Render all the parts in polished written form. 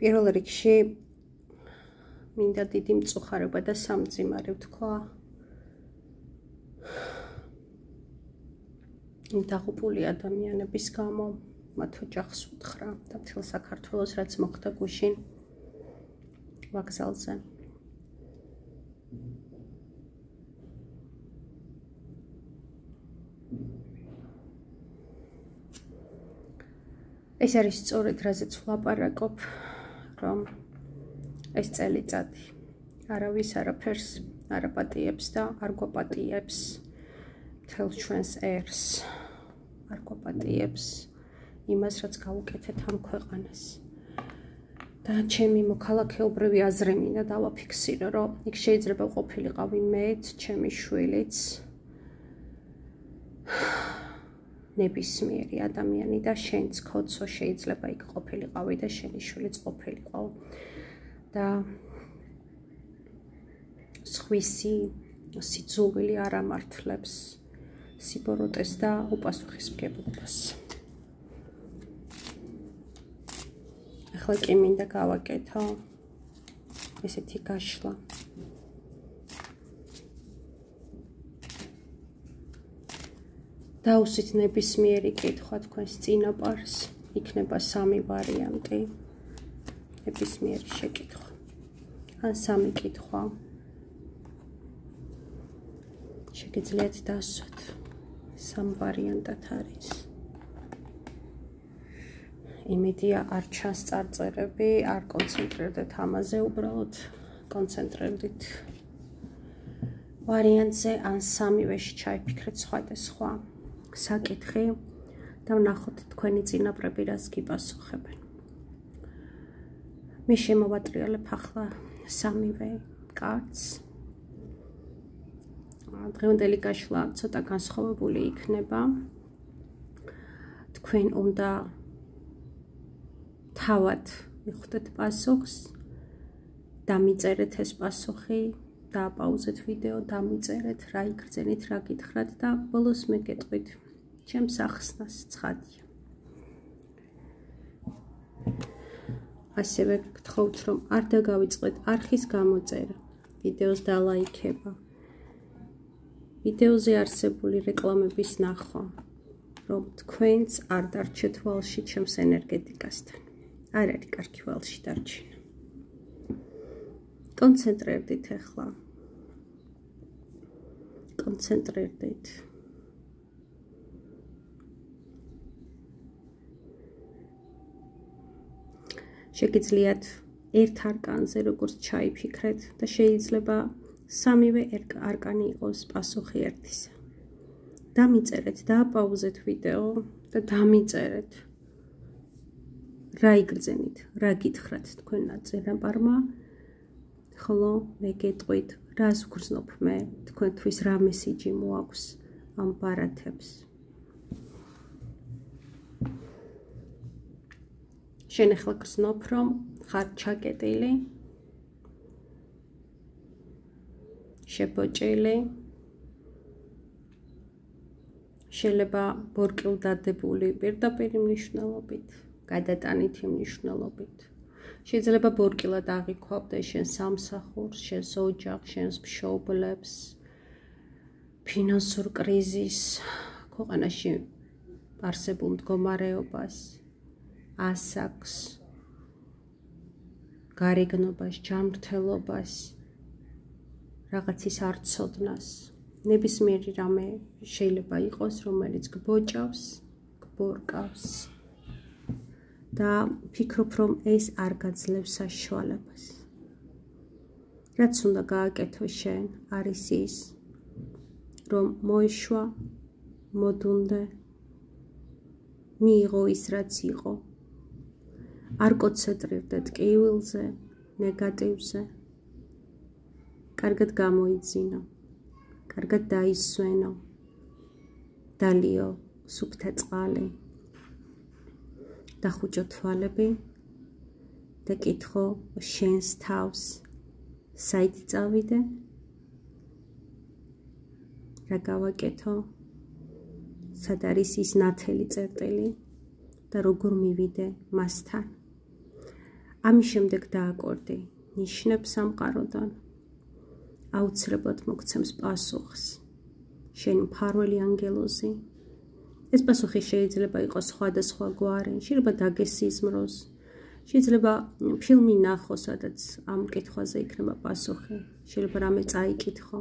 პირველ რიგში მინდა დიდი მწუხარება და სამძიმარე ვთქვა იმ დაღუპული ადამიანების გამო, მათ ოჯახს უთხრა და მთელ საქართველოს, რაც მოხდა გუშინ ვокзалზე. ეს არის სწორედ რაზეც ვლაპარაკობ, რომ ეს წელიწადი არავის არაფერს არ აპატიებს და არ გვაპატიებს მთელ ჩვენს ერს, არ გვაპატიებს იმას, რაც გავუკეთეთ ამ ქვეყანას. და ჩემი მოქალაქეობრივი აზრი მინდა დავაფიქსირო, რომ იქ შეიძლება ყოფილიყავი მეც, ჩემი შვილიც, ნებისმიერი ადამიანი და შენც ქოცო შეიძლება იქ ყოფილიყავი და შენი შვილიც ყოფილიყო. და სხვისი სიძულვილი არ ამართლებს სიბოროტეს და უპასუხისმგებლობას. ახლა კი მინდა გავაკეთო ესეთი გაშლა. დავუსვით ნებისმიერი კითხვა თქვენს წინაპარს, იქნება სამი ვარიანტი ნებისმიერი შეკითხვა. ან სამი კითხვა შეგიძლიათ დასვათ. სამ ვარიანტად არის. იმედია არ ჩანს წარწერები, არ კონცენტრირდეთ ამაზე, უბრალოდ კონცენტრირდით ვარიანტზე, ან სამივეში ჩაიფიქრეთ სხვადასხვა საკითხი და ვნახოთ თქვენი წინაპრები რას გიპასუხებენ. მე შემოვატრიალებ ახლა სამივე კარტს. დღევანდელი გაშლა ცოტა განსხვავებული იქნება. თქვენ უნდა თავად მიხვდეთ პასუხს, დამიწერეთ ეს პასუხი, დააპაუზეთ ვიდეო, დამიწერეთ, რა იგრძენით, რა გითხრათ და ბოლოს მე გეტყვით ჩემს ახსნას ცხადია. ასევე გთხოვთ, რომ არ დაგავიწყდეთ არხის გამოწერა, ვიდეოს დალაიქება, ვიდეოზე არსებული რეკლამების ნახვა, რომ თქვენც არ დარჩეთ ვალში ჩემს ენერგეტიკასთან. არ არის კარგი ვალში დარჩენა. კონცენტრირდით ახლა. კონცენტრირდით. შეგიძლიათ ერთ არკანზე როგორც ჩაიფიქრეთ და შეიძლება სამივე არკანი იყოს პასუხი ერთისა. დამიწერეთ, დააპაუზეთ ვიდეო და დამიწერეთ. რა იგრძენით, რა გითხრათ თქვენ წინაპარმა, ხოლო მე გეტყვით, რას ვგრძნობ მე, თქვენთვის რა მესიჯი მოაქვს ამ ბარათებს. შენ ახლა გრძნობ, რომ ხარ ჩაკეტილი, შებოჭილი, შეიძლება ბორკილდადებული პირდაპირი მნიშვნელობით, გადატანითი მნიშვნელობით. შეიძლება ბორკილად აღიქვამდე შენ სამსახურს, შენს ოჯახს, შენს მშობლებს, ფინანსურ კრიზისს, ქვეყანაში არსებულ მდგომარეობას, ასაკს, გარეგნობას, ჯანმრთელობას, რაღაცის არცოდნას. ნებისმიერი რამე შეიძლება იყოს, რომელიც გბოჭავს, გბორკავს. და ფიქრობ, რომ ეს არ გაძლევს საშუალებას. რაც უნდა გააკეთო შენ, არის ის, რომ მოეშვა, მოდუნდე, მიიღო ის, რაც იყო. არ კონცენტრირდე ტკივილზე, ნეგატივზე. კარგად გამოიძინო, კარგად დაისვენო, დალიო სუფთა წყალი. დახუჭო თვალები და კითხო შენს თავს, საით წავიდე, რა გავაკეთო, სად არის ის ნათელი წერტილი და როგორ მივიდე მასთან. ამის შემდეგ დააკორდი ნიშნებს სამყაროდან. აუცილებლად მოგცემს პასუხს. შენი მფარველი ანგელოზი. ეს პასუხი შეიძლება იყოს სხვადასხვა გვარი, შეიძლება დაგესიზმროს, შეიძლება ფილმი ნახო, სადაც ამ კითხვაზე იქნება პასუხი, შეიძლება რამე წაიკითხო.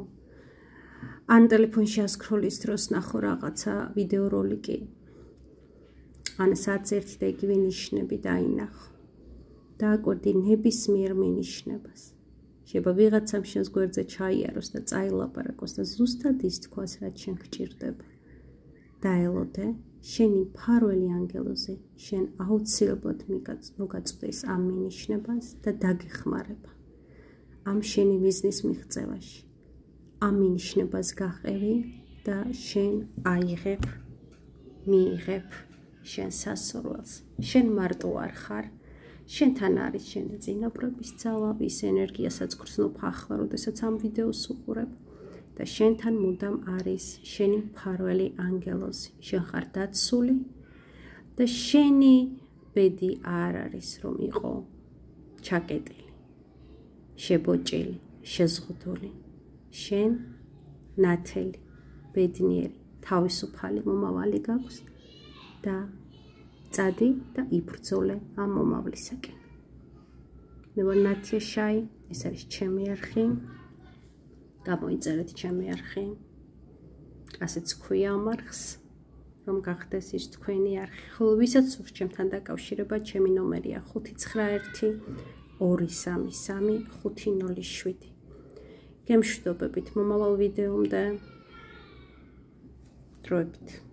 ან ტელეფონში ასკროლის დროს ნახო რაღაცა ვიდეო როლიკი. ან სადაც ერთი და იგივე ნიშნები დაინახო. დააკორდი ნებისმიერ მინიშნებას. შეიძლება ვიღაცამ შენს გვერდზე ჩაიაროს და წაილაპარაკოს და ზუსტად ის თქვას, რაც შენ გჭირდება. დაელოდე, შენი მფარველი ანგელოზი შენ აუცილებლად მოგაწვდის ამ მინიშნებას და დაგეხმარება. ამ შენი მიზნის მიღწევაში. ამ მინიშნებას გაყევი და შენ აიღებ, მიიღებ შენ სასურველს. შენ მარტო არ ხარ. შენთან არის შენი წინაპრების ძალა, ის ენერგიასაც გრძნობ ახლა, როდესაც ამ ვიდეოს უყურებ და შენთან მუდამ არის შენი მფარველი ანგელოზი. შენ ხარ დაცული და შენი ბედი არ არის რომ იყო ჩაკეტილი, შებოჭილი, შეზღუდული. შენ ნათელი, ბედნიერი, თავისუფალი მომავალი გაქვს და წადი და იბრძოლე ამ მომავლისაკენ. მე ვარ ნათია შაი, ეს არის ჩემი არხი. გამოიწერეთ ჩემი არხი. ასეც ქვია ამ არხს, რომ გახდეს ის თქვენი არხი. ხოლო ვისაც სურს ჩემთან დაკავშირება, ჩემი ნომერია 591 233 507. გემშვიდობებით მომავალ ვიდეომდე. დროებით.